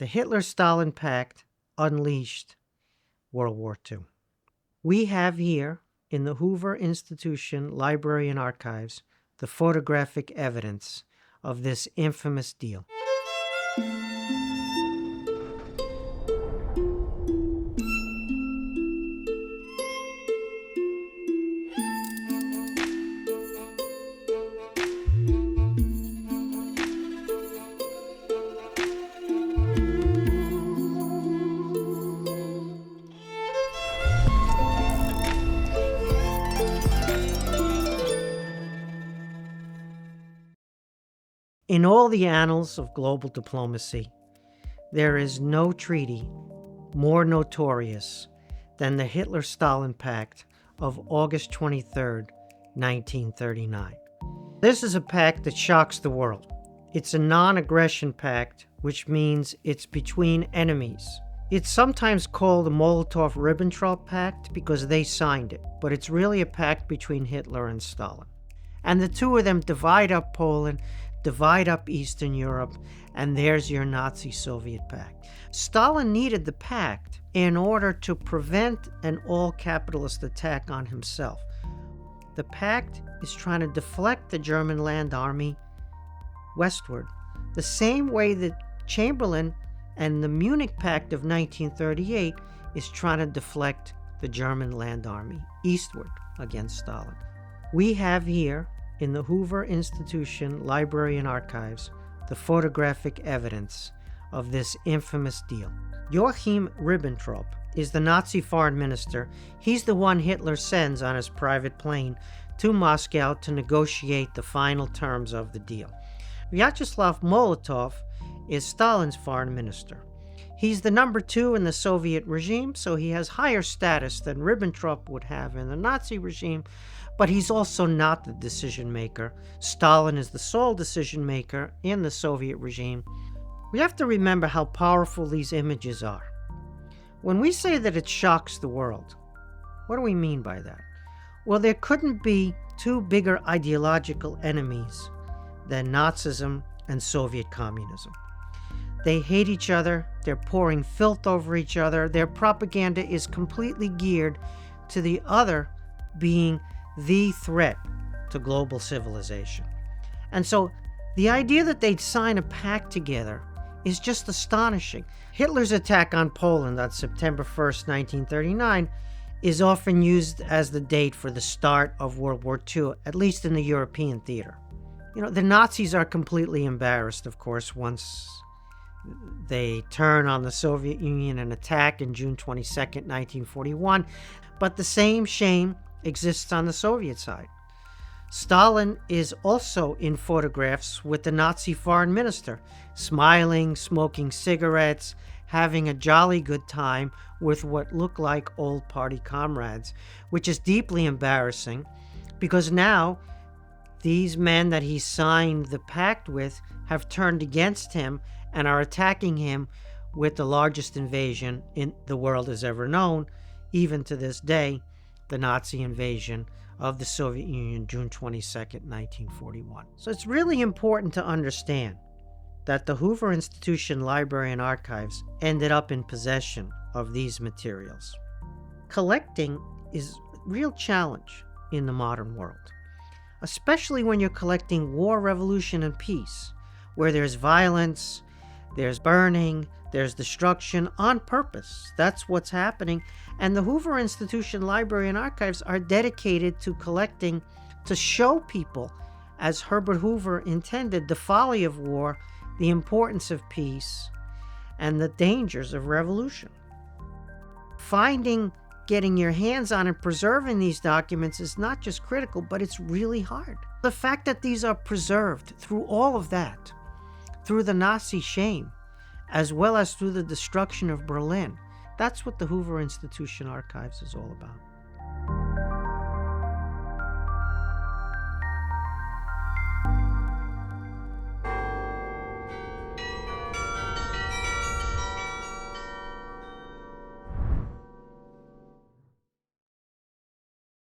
The Hitler-Stalin Pact unleashed World War II. We have here in the Hoover Institution Library and Archives the photographic evidence of this infamous deal. In all the annals of global diplomacy, there is no treaty more notorious than the Hitler-Stalin Pact of August 23, 1939. This is a pact that shocks the world. It's a non-aggression pact, which means it's between enemies. It's sometimes called the Molotov-Ribbentrop Pact because they signed it, but it's really a pact between Hitler and Stalin. And the two of them divide up Poland, divide up Eastern Europe, and there's your Nazi-Soviet pact. Stalin needed the pact in order to prevent an all-capitalist attack on himself. The pact is trying to deflect the German land army westward, the same way that Chamberlain and the Munich Pact of 1938 is trying to deflect the German land army eastward against Stalin. We have here in the Hoover Institution Library and Archives the photographic evidence of this infamous deal. Joachim Ribbentrop is the Nazi foreign minister. He's the one Hitler sends on his private plane to Moscow to negotiate the final terms of the deal. Vyacheslav Molotov is Stalin's foreign minister. He's the number 2 in the Soviet regime, so he has higher status than Ribbentrop would have in the Nazi regime, but he's also not the decision maker. Stalin is the sole decision maker in the Soviet regime. We have to remember how powerful these images are. When we say that it shocks the world, what do we mean by that? Well, there couldn't be two bigger ideological enemies than Nazism and Soviet communism. They hate each other, they're pouring filth over each other, their propaganda is completely geared to the other being the threat to global civilization. And so the idea that they'd sign a pact together is just astonishing. Hitler's attack on Poland on September 1st, 1939 is often used as the date for the start of World War II, at least in the European theater. You know, the Nazis are completely embarrassed, of course, once they turn on the Soviet Union and attack in June 22nd, 1941, but the same shame exists on the Soviet side. Stalin is also in photographs with the Nazi foreign minister, smiling, smoking cigarettes, having a jolly good time with what look like old party comrades, which is deeply embarrassing because now these men that he signed the pact with have turned against him and are attacking him with the largest invasion in the world has ever known, even to this day, the Nazi invasion of the Soviet Union, June 22nd, 1941. So it's really important to understand that the Hoover Institution Library and Archives ended up in possession of these materials. Collecting is a real challenge in the modern world, especially when you're collecting war, revolution, and peace, where there's violence, there's burning, there's destruction on purpose. That's what's happening. And the Hoover Institution Library and Archives are dedicated to collecting to show people, as Herbert Hoover intended, the folly of war, the importance of peace, and the dangers of revolution. Getting your hands on and preserving these documents is not just critical, but it's really hard. The fact that these are preserved through all of that, through the Nazi shame, as well as through the destruction of Berlin, that's what the Hoover Institution Archives is all about.